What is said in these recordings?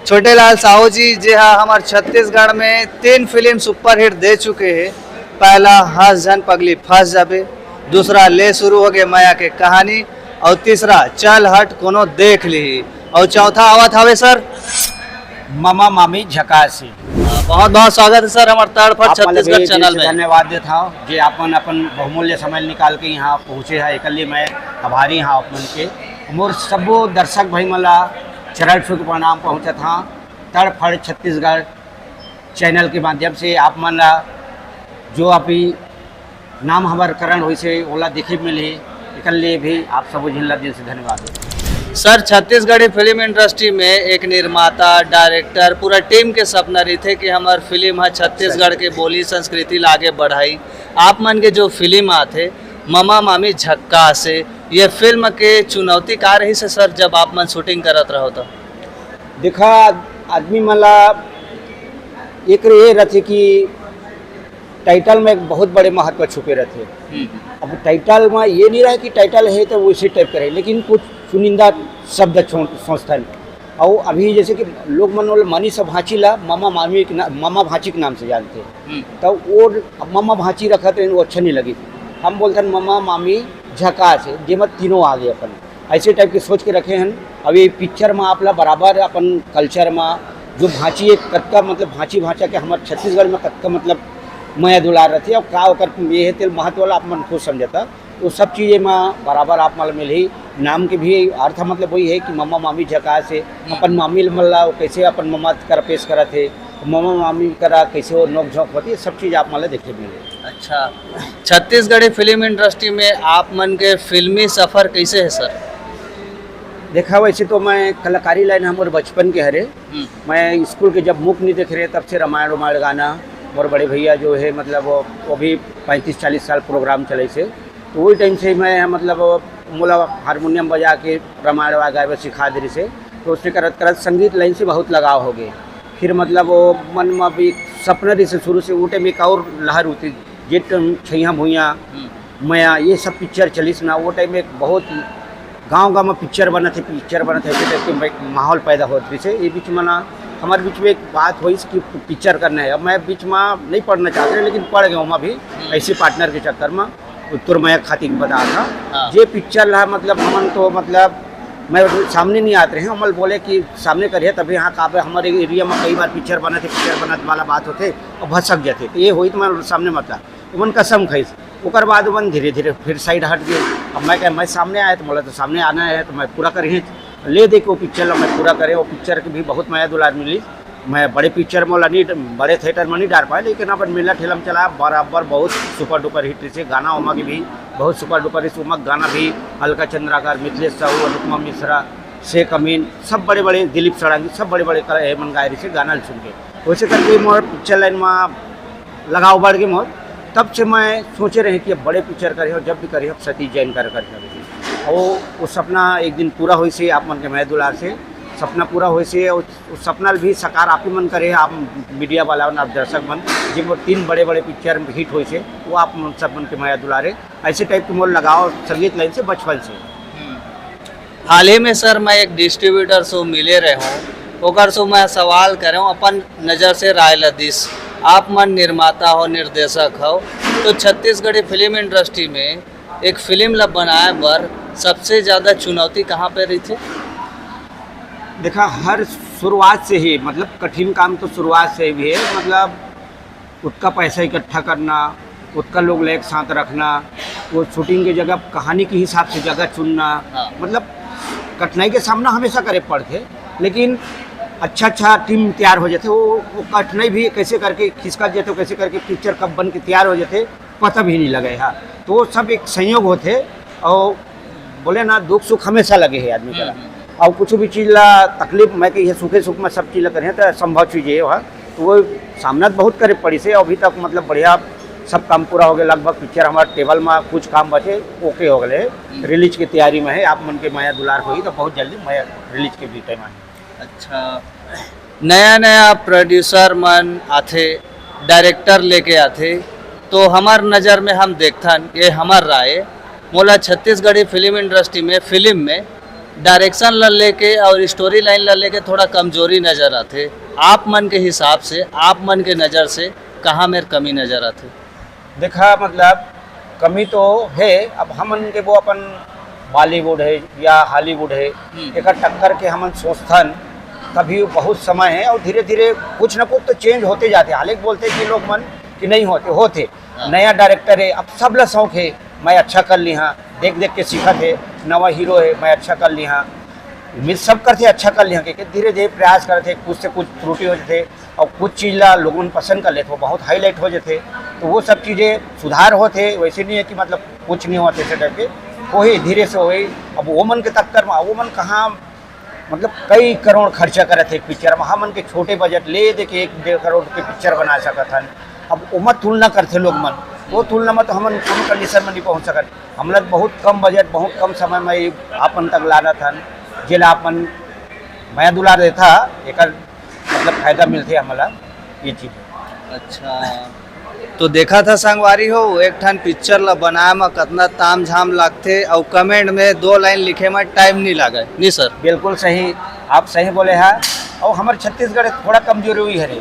छोटे लाल साहू जी जी हाँ हमारे छत्तीसगढ़ में 3 फिल्म सुपरहिट दे चुके हैं। पहला हंस जन पगली फंस जाबे, दूसरा ले शुरू हो गए माया के कहानी और तीसरा चल हट कोनो देख ली और चौथा आवत हवे सर मामा मामी झकासी। बहुत बहुत स्वागत है सर हमारे तड़फट आप मतलब छत्तीसगढ़ ये चैनल में। धन्यवाद देता हूँ जे अपन अपन बहुमूल्य समय निकाल के यहाँ पहुँचे है। एकल्ली मैं आभारी हाँ अपन के मोर सबो दर्शक भाई मला चरण छू के प्रणाम पहुँचत हाँ। तड़फट छत्तीसगढ़ चैनल के माध्यम से आप मन जो अभी नाम हमार करण हुई से ओला देखे मिले एकल्ले भी आप सब जिला दिल से धन्यवाद। सर छत्तीसगढ़ी फिल्म इंडस्ट्री में एक निर्माता डायरेक्टर पूरा टीम के सपना रही थे कि हमार फिल्म है छत्तीसगढ़ के बोली संस्कृति लागे बढ़ाई। आप मन के जो फिल्म आते मामा मामी झक्का से ये फिल्म के चुनौती का रही से सर जब आप मन शूटिंग करत रहो तो देखा आदमी मला एक ये रहते कि टाइटल में एक बहुत बड़े महत्व छुपे रहते। अब टाइटल में ये नहीं रहे कि टाइटल है तो उसी टाइप का रहे, लेकिन कुछ चुनिंदा शब्द संस्थान और अभी जैसे कि लोग मन मनी सब भांची ला मामा मामी मामा भांची के नाम से जानते तो वो मामा भांची रखा तो वो अच्छा नहीं लगी। हम बोलते हैं मामा मामी झका से जेमत तीनों आ गए अपन ऐसे टाइप के सोच के रखे हैं। अब ये पिक्चर में आपला बराबर अपन कल्चर में जो भांची एक कतका मतलब भांची भाषा के हमारे छत्तीसगढ़ में कतका मतलब माया दुलार रहती है और का ओकर ये है तेल महत्व वाला आप मन खुद समझता तो सब चीज़ें में बराबर आप मतलब मिल ही नाम के भी अर्थ मतलब वही है कि मामा मामी झका से अपन मामी मल्ला कैसे अपन मामा कर पेश करा थे मामा मामी करा कैसे वो नोक झोंक होती है सब चीज़ आप मतलब देखे मिले। अच्छा छत्तीसगढ़ी फिल्म इंडस्ट्री में आप मन के फिल्मी सफ़र कैसे है सर? देखा वैसे तो मैं कलाकारी लाइन हमारे बचपन के हरे मैं स्कूल के जब मुख नहीं देख रहे तब से रामायण रामायण गाना और बड़े भैया जो है मतलब वो भी 35-40 साल प्रोग्राम चले से तो वही टाइम से मैं मतलब मोला हारमोनियम बजा के रामायण गाए सिखा दे से तो उससे करत करत संगीत लाइन से बहुत लगाव हो गए। फिर मतलब वो मन में भी सपना रही से शुरू से वो टाइम एक और लहर होती जेट छैया भूइया मया ये सब पिक्चर चलीस ना वो टाइम एक बहुत गांव में पिक्चर बना थे ऐसे टाइप के माहौल पैदा होती से ये बीच में ना हमारे बीच में एक बात हुई कि पिक्चर करना है। अब मैं बीच में नहीं पढ़ना चाहते लेकिन पढ़ गया वहाँ भी ऐसे पार्टनर के चक्कर में उत्तर मया खातिर बता था ये पिक्चर रहा मतलब हमन तो मतलब मैं सामने नहीं आते हैं अमल बोले कि सामने करिए तभी यहाँ का हमारे एरिया में कई बार पिक्चर बनत वाला बात होते और भसक जाते तो ये हुई तो मैं सामने मतलब उमन कसम खईस ओकर बाद उमन धीरे धीरे फिर साइड हट गए। अब मैं सामने आया तो बोला तो सामने आना है तो मैं पूरा करें ले दे को पिक्चर मैं पूरा करे वो पिक्चर की भी बहुत माया दुलार मिली। मैं बड़े पिक्चर में नहीं बड़े थिएटर में नहीं डाल पाए लेकिन अपन मेला ठेला में चला बराबर बहुत सुपर डुपर हिट से गाना उमा की भी बहुत सुपर डुपर इस उमक गाना भी अलका चंद्राकर मिथिलेश साहू अनुपमा मिश्रा शेख अमीन सब बड़े बड़े दिलीप सड़ांगी सब बड़े बड़े हेमन गायरी से गाना सुन के वैसे करके मोर पिक्चर लाइन में लगाव बढ़ गए मोर तब से मैं सोचे रहे कि अब बड़े पिक्चर करे हो जब भी करे अब सतीश जैन कर वो सपना एक दिन पूरा हुई से आप मन के मैं दुलार से सपना पूरा हुई से उस सपना भी साकार आप ही मन करे आप मीडिया वाला आप दर्शक मन जिन 3 बड़े बड़े पिक्चर हिट हुई से वो आप सब मन के माया दुलारे ऐसे टाइप के मोल लगाओ संगीत लाइन से बचपन से। हाल ही में सर मैं एक डिस्ट्रीब्यूटर से मिले रहे हूँ ओकर से मैं सवाल करे हूँ अपन नज़र से राय लदीस आप मन निर्माता हो निर्देशक हो तो छत्तीसगढ़ी फिल्म इंडस्ट्री में एक फिल्म ला बनाए पर सबसे ज़्यादा चुनौती कहाँ पे रही थी? देखा हर शुरुआत से ही मतलब कठिन काम तो शुरुआत से भी है मतलब उसका पैसा इकट्ठा करना उसका लोग एक साथ रखना वो शूटिंग की जगह कहानी के हिसाब से जगह चुनना मतलब कठिनाई के सामना हमेशा करे पड़ते लेकिन अच्छा टीम तैयार हो जाते वो कठिनाई भी कैसे करके खिसका जाते कैसे करके पिक्चर कब बन के तैयार हो जाते पता भी नहीं लगे हाँ तो वो सब एक संयोग होते और बोले ना दुख सुख हमेशा लगे है आदमी का और कुछ भी चीज़ ला तकलीफ मैं कही सुखे सुख में सब चीज़ ला करें तो संभव चीज़ ये है तो वो सामना बहुत करे पड़ी से अभी तक मतलब बढ़िया सब काम पूरा हो गया लगभग पिक्चर हमारे टेबल में कुछ काम बचे ओके हो गए रिलीज की तैयारी में है आप मन के माया दुलार हुई तो बहुत जल्दी माया रिलीज के भी टाइम आए। अच्छा नया प्रोड्यूसर मन आते डायरेक्टर लेके आते तो हमार नज़र में हम देखथन ये हमार राय मोला छत्तीसगढ़ी फिल्म इंडस्ट्री में फिल्म में डायरेक्शन ला लेके और स्टोरी लाइन ला लेके थोड़ा कमजोरी नज़र आते। आप मन के हिसाब से, आप मन के नज़र से कहाँ मेरे कमी नज़र आते? देखा मतलब कमी तो है। अब हमन के वो अपन बॉलीवुड है या हॉलीवुड है, एक टक्कर के हमन सोचथन कभी बहुत समय है और धीरे धीरे कुछ ना कुछ तो चेंज होते जाते। हालांकि बोलते कि लोग मन कि नहीं होते नया डायरेक्टर है, अब सब ला शौक है मैं अच्छा कर ली हाँ, देख देख के सीखा थे, नवा हीरो है मैं अच्छा कर ली हाँ, उम्मीद सब करते अच्छा कर लिया कि धीरे धीरे प्रयास करते, कुछ से कुछ त्रुटि हो जाते और कुछ चीज़ ला लोगों पसंद कर लेते, वो बहुत हाईलाइट हो जाते, तो वो सब चीज़ें सुधार होते। वैसे नहीं है कि मतलब कुछ नहीं होते ऐसे टाइप के, वही धीरे से वही। अब वो मन के टक्कर में वो मन कहाँ मतलब कई करोड़ खर्चा करे थे पिक्चर में, हम मन के छोटे बजट ले दे के 1-1.5 करोड़ के पिक्चर बना सकत हन। अब उमर तुलना करते लोग मन, वो तुलना में तो हम कोनो कंडीशन में नहीं पहुँच सकत। हम लोग बहुत कम बजट बहुत कम समय में आपन तक लाना था, जेला अपन मैं दुलार देता एक मतलब फायदा मिलते हमारा ये चीज़। अच्छा, तो देखा था संगवारी हो एक ठन पिक्चर ला बनाए में कितना ताम झाम लगते और कमेंट में 2 लाइन लिखे में टाइम नहीं लगा नहीं सर? बिल्कुल सही, आप सही बोले हैं। और हमारे छत्तीसगढ़ थोड़ा कमजोरी हुई है,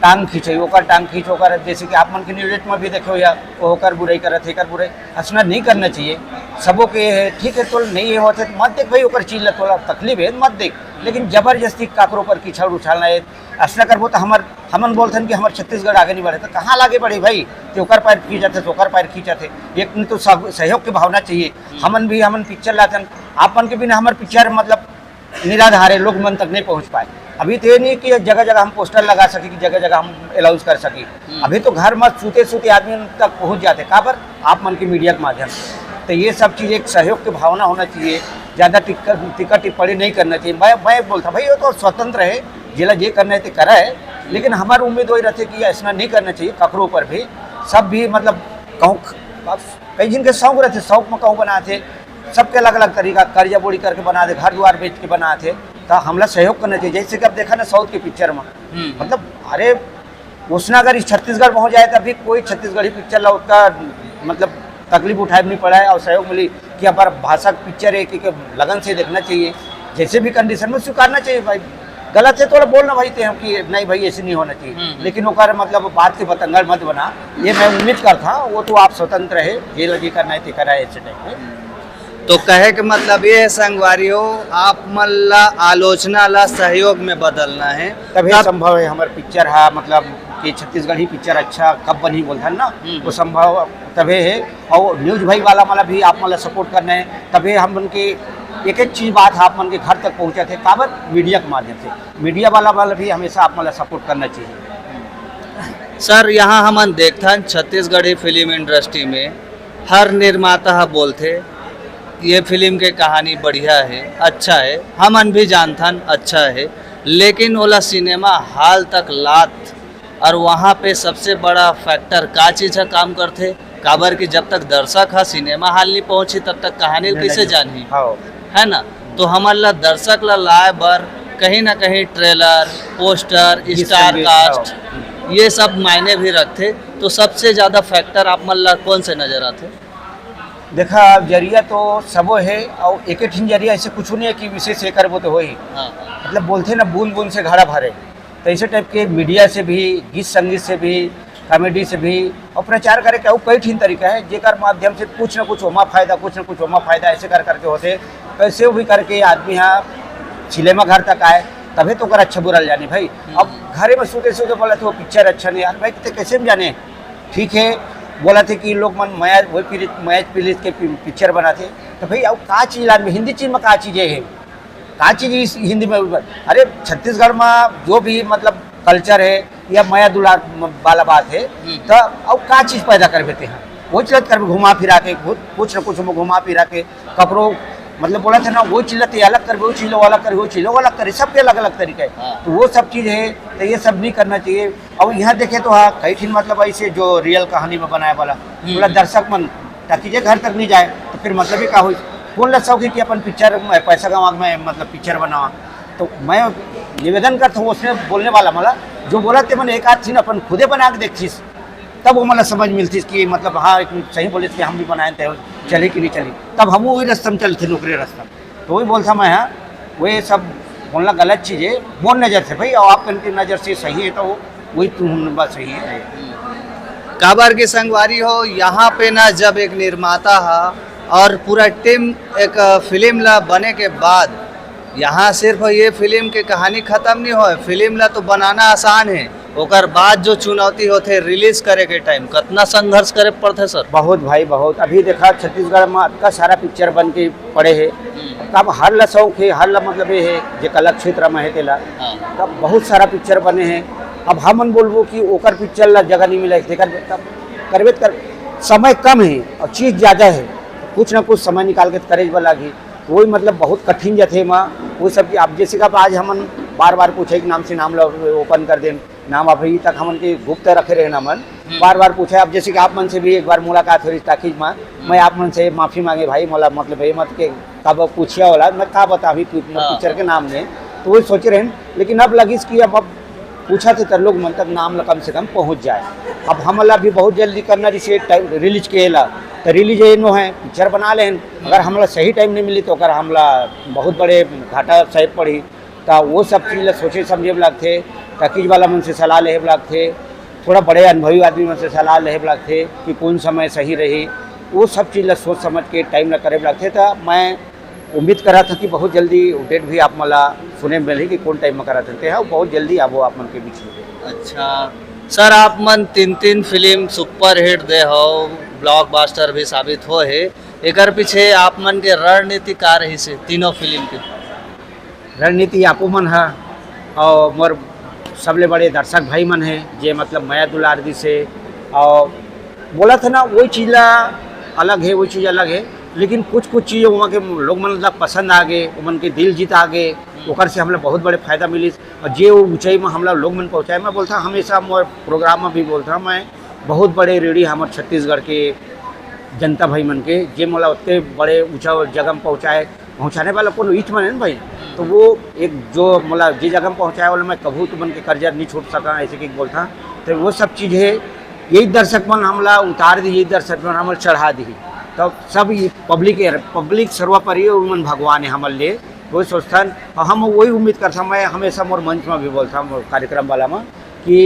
टांग खींचे ओकर टांग खींच होकर, जैसे कि आप मन के न्यूज में भी देखो या वो होकर बुराई करत है, कर बुराई हंसना नहीं करना चाहिए। सबों के ठीक है तो नहीं होते तो मत देख भाई, ओकर चीज ला थोड़ा तकलीफ है मत देख, लेकिन जबरदस्ती काकरों पर कीचड़ उछालना है ऐसा करबो तो हमन बोलते कि हमारे छत्तीसगढ़ आगे नहीं बढ़े, तो कहाँ आगे बढ़े भाई? तो ओकर पैर खींचते तो ओकर पैर खींचते, एक तो सहयोग की भावना चाहिए। हमन पिक्चर लाते, आप मन के बिना हमारे पिक्चर मतलब निराधार है, लोग मन तक नहीं पहुँच पाए। अभी तो ये नहीं कि जगह जगह हम पोस्टर लगा सके, कि जगह जगह हम अलाउंस कर सके, अभी तो घर में सूते सूते आदमी तक पहुंच जाते, कहाँ पर? आप मन के मीडिया के माध्यम से। तो ये सब चीज़ एक सहयोग की भावना होना चाहिए, ज़्यादा टिक्का टिप्पणी नहीं करना चाहिए। मैं बोलता भाई वो तो स्वतंत्र है, जिला जे करना है तो करा है, लेकिन हमारी उम्मीद वही रहती है कि ऐसा नहीं करना चाहिए। ककरों पर भी सब भी मतलब कहूँ कई जिनके शौक रहते, शौक में कहूँ बनाते, सबके अलग अलग तरीका कर्जा बोड़ी करके बना दे, घर द्वार बेच के बनाते, तो हमला सहयोग करना चाहिए। जैसे कि अब देखा ना साउथ के पिक्चर में मतलब अरे उसना अगर इस छत्तीसगढ़ पहुँच जाए तभी कोई छत्तीसगढ़ी पिक्चर ला उसका मतलब तकलीफ उठाए नहीं पड़ा है और सहयोग मिली कि हमारा भाषा पिक्चर है कि लगन से देखना चाहिए, जैसे भी कंडीशन में स्वीकारना चाहिए। भाई गलत है थोड़ा बोलना भाई थे हम कि नहीं भाई ऐसे नहीं होना चाहिए, लेकिन ओकर मतलब बात के पतंगड़ मत बना, ये मैं उम्मीद करता। वो तो आप स्वतंत्र है, जे लगी करना है तो करा है ऐसे टाइप में। तो कहे के मतलब ये है संगवारी हो आप मन ला आलोचना ला सहयोग में बदलना है, तभी संभव है हमारे पिक्चर है मतलब कि छत्तीसगढ़ी पिक्चर अच्छा कब बनी बोलता ना, वो संभव तभी है। और न्यूज भाई वाला मतलब भी आप मतलब सपोर्ट करना है, तभी हम उनके एक एक चीज़ बात आप मन के घर तक पहुँचे थे, काबर मीडिया के माध्यम से। मीडिया वाला भी हमेशा आप मतलब सपोर्ट करना चाहिए। सर यहाँ हम देखता छत्तीसगढ़ी फिल्म इंडस्ट्री में हर निर्माता बोलते ये फिल्म के कहानी बढ़िया है, अच्छा है, हमन भी जानथन अच्छा है, लेकिन ओला सिनेमा हाल तक लात और वहाँ पे सबसे बड़ा फैक्टर का चीज़ है काम करते, काबर कि जब तक दर्शक है सिनेमा हाल नहीं पहुँची तब तक कहानी कैसे जानी है ना। तो हमार ला दर्शक ला लाए बर कहीं ना कहीं ट्रेलर, पोस्टर, स्टार कास्ट ये सब मायने भी रखते। तो सबसे ज़्यादा फैक्टर आप मन ला कौन से नज़र आते? देखा जरिया तो सबो है और एक एक जरिया ऐसे कुछ नहीं है कि विशेष है करबो तो हो ही मतलब बोलते ना बूंद बूंद से घड़ा भरे, तो ऐसे टाइप के मीडिया से भी, गीत संगीत से भी, कॉमेडी से भी और प्रचार करे क्या कई ठीक तरीका है जेकर माध्यम से कुछ ना कुछ होमा फायदा, कुछ ना कुछ होमा फायदा ऐसे कर करके होते, कैसे भी करके आदमी यहाँ सिनेमा घर तक आए तभी तो कर अच्छा बुरा जाने भाई। अब घरे में सोते सोते बोला तो पिक्चर अच्छा नहीं यार भाई तो कैसे भी जाने, ठीक है बोला थे कि लोग मन मैच पिलिस के पिक्चर बनाते, तो भाई अब का चीज़ लाद में हिंदी चीज़ में का चीज़ें है, का चीज़ हिंदी में। अरे छत्तीसगढ़ में जो भी मतलब कल्चर है या माया दुलार वाला बात है, तो अब का चीज़ पैदा कर देते हैं वो चीज़ कर घुमा फिरा के कुछ न कुछ घुमा फिरा के कपड़ों मतलब बोला था ना वो चीज़ अलग कर, वो चीज़ों अलग कर, वो चीज़ों अलग करे, सबके अलग अलग तरीके है। तो वो सब चीज़ है तो ये सब नहीं करना चाहिए। और यहाँ देखे तो हाँ कई ठीक मतलब ऐसे जो रियल कहानी में बनाया वाला थोड़ा दर्शक मन ताकि जे घर तक नहीं जाए तो फिर मतलब ही का हो कौन लग सके कि अपन पिक्चर पैसा कमा में मतलब पिक्चर बनावा। तो मैं निवेदन करता हूँ उसने बोलने वाला मतलब जो बोला थे मैंने एक आध सीन अपन खुदे बना के देखी तब वो मतलब समझ मिलती कि मतलब हाँ सही बोले थे हम भी बनाए थे चली कि नहीं चली, तब हम वही रास्ता में चलते नौकरी रास्ता। तो वही बोलता मैं हाँ वही सब बोलना गलत चीज़ है मोर नज़र से भाई, और आपकी नज़र से सही है तो वही तुम बात सही है। काबर की संगवारी हो यहाँ पे ना जब एक निर्माता है और पूरा टीम एक फिल्म ला बने के बाद यहाँ सिर्फ ये फिल्म के कहानी खत्म नहीं हो, फिल्म ला तो बनाना आसान है, ओकर बाद जो चुनौती होते रिलीज करे के टाइम कितना संघर्ष करे पड़ते सर। बहुत भाई बहुत, अभी देखा छत्तीसगढ़ में इतना सारा पिक्चर बन के पड़े है, तब हर ला शौक है, हर ला मतलब ये है जो कला क्षेत्र में है तेला, तब बहुत सारा पिक्चर बने हैं। अब हमन बोलबो कि ओकर पिक्चर ला जगह नहीं मिला, तब करबे कर समय कम है और चीज़ ज़्यादा है, कुछ ना कुछ समय निकाल के करे वाला की वही मतलब बहुत कठिन जथे माँ वो सब की। अब जैसे का आज हमन बार बार पूछे कि नाम से नाम ओपन कर दें, नाम अभी तक हमन के गुप्त रखे रहे नामन, बार बार पूछे। अब जैसे कि आप मन से भी एक बार मुलाकात हो रही ताकि मैं आप मन से माफ़ी मांगे भाई, मोला मतलब ये मत के कब पूछिया वाला मैं का बता अभी पिक्चर के नाम ने, तो वही सोच रहे हैं। लेकिन अब लगी कि अब पूछा थे तर लोग मन तक नाम कम से कम पहुँच जाए। अब हमला भी बहुत जल्दी करना रिसे रिलीज किएला तो रिलीज नो है पिक्चर बना लें, अगर हमला सही टाइम नहीं मिली तो अगर हमला बहुत बड़े घाटा सह पड़ी, तो वो सब चीज़ सोचे समझे लगते, टकीज वाला मन से सलाह ले लगते, थोड़ा बड़े अनुभवी आदमी मन से सलाह ले लगते कि कौन समय सही रही, वो सब चीज़ सोच समझ के टाइम करे लगते। तो मैं उम्मीद करा था कि बहुत जल्दी डेट भी आप मला सुने मिली कि कौन टाइम में करा सकते हैं, बहुत जल्दी आप वो आप मन के बीच में। अच्छा सर, आप मन 3 फिल्म सुपर हिट दे हो, ब्लॉकबस्टर भी साबित हो है, एकर पीछे आप मन के रणनीति का रही से तीनों फिल्म के? रणनीति आपो मन है और मोर सबले बड़े दर्शक भाई मन है जे मतलब माया दुलार दी से, और बोला था ना वही चीज़ अलग है, वही चीज़ अलग है, लेकिन कुछ चीज़ वहाँ के लोग मन पसंद आ गए, उमन के दिल जीत आ गए, ओकर से हमला बहुत बड़े फायदा मिली और जे ऊंचाई में हमला लोग मन पहुँचाए। मैं बोलता हमेशा मोर प्रोग्राम में भी बोलता मैं बहुत बड़े रेडी हमारे छत्तीसगढ़ के जनता भाई मन के जे मोला उतने बड़े ऊंचा जगह में पहुँचाने वाला को ईट मन है ना भाई, तो वो एक जो मोला जे जगह में पहुँचाए वाला मैं कभू तो मन के कर्जा नहीं छोड़ सका ऐसे कि बोलता, तो वो सब चीज़ है। यही दर्शक मन हमला उतार दी, यही दर्शक मन हमला चढ़ा दी, तो सब पब्लिक सर्वोपरि मन भगवान है हमारे लिए, वही सोचता। और हम वही उम्मीद करता, मैं हमेशा मोर मंच में भी बोलता हूँ कार्यक्रम वाला में कि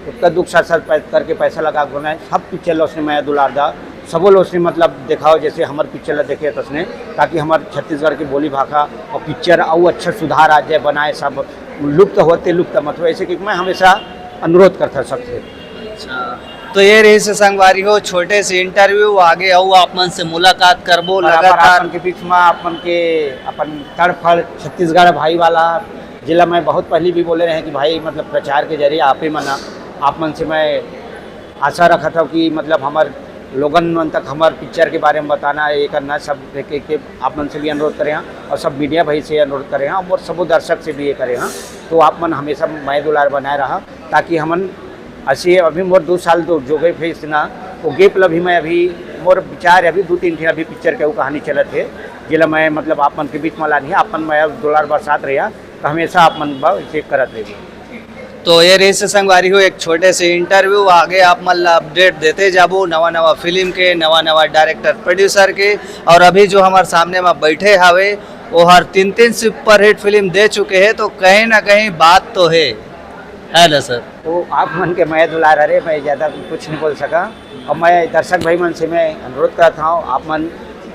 उसका दुख साथ करके पैसा लगा बनाए, सब पिक्चर उसने माया दुलार दा सबो लोग उसने मतलब दिखाओ जैसे हमारे पिक्चर देखे तो उसने, ताकि हमारे छत्तीसगढ़ की बोली भाषा और पिक्चर और अच्छा सुधार आ जाए, बनाए सब लुप्त होते लुप्त मत हो, ऐसे कि मैं हमेशा अनुरोध करता सबसे। अच्छा, तो ये रही से संगवारी हो छोटे से इंटरव्यू, आगे आओ आप मन से मुलाकात करबो लगातार के बीच में अपन के अपन तड़फड़ छत्तीसगढ़ भाई वाला जिला में बहुत पहले भी बोले रहे कि भाई मतलब प्रचार के जरिए आप ही मना आप मन से मैं आशा रखा था कि मतलब हमारे लोगन मन तक हमारे पिक्चर के बारे में बताना ये करना सब के आप मन से भी अनुरोध करें और सब मीडिया भाई से अनुरोध करें और सब दर्शक से भी ये करें। तो आप मन हमेशा माया दुलार बनाए रहा ताकि हमन ऐसे अभी मोर 2 साल तो जो गए फेस ना वो गेप ला भी मैं अभी मोर विचार अभी 2-3 अभी पिक्चर के वो कहानी चलत है जिला मैं मतलब आप मन के बीच में लानी है आप मन माया दुलार बरसात रहा तो हमेशा आप मन चेक करत रहे। तो ये रेस से संगवारी हो एक छोटे से इंटरव्यू, आगे आप मतलब अपडेट देते जाबो नवा फिल्म के, नवा डायरेक्टर प्रोड्यूसर के, और अभी जो हमारे सामने में बैठे हावे वो हर 3 सुपर हिट फिल्म दे चुके हैं, तो कहीं ना कहीं बात तो है ना सर? तो आप मन के मैं दुलार अरे मैं ज़्यादा कुछ नहीं बोल सका और मैं दर्शक भाई मन से मैं अनुरोध करता हूँ आप मन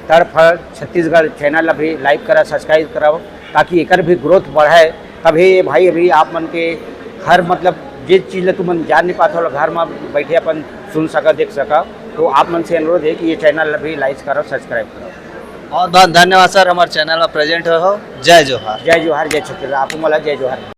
तड़फड़ छत्तीसगढ़ चैनल अभी लाइक करा सब्सक्राइब कराओ ताकि एक भी ग्रोथ बढ़ाए। तभी भाई अभी आप मन के हर मतलब जिस चीज़ तुम मन जान नहीं पाता घर में बैठे अपन सुन सका देख सका, तो आप मन से अनुरोध है कि ये चैनल अभी लाइक करो सब्सक्राइब करो। बहुत बहुत धन्यवाद सर हमारे चैनल में प्रेजेंट हो। जय जोहार। जय जोहार, जय छत्तीसगढ़। आप मला जय जोहार।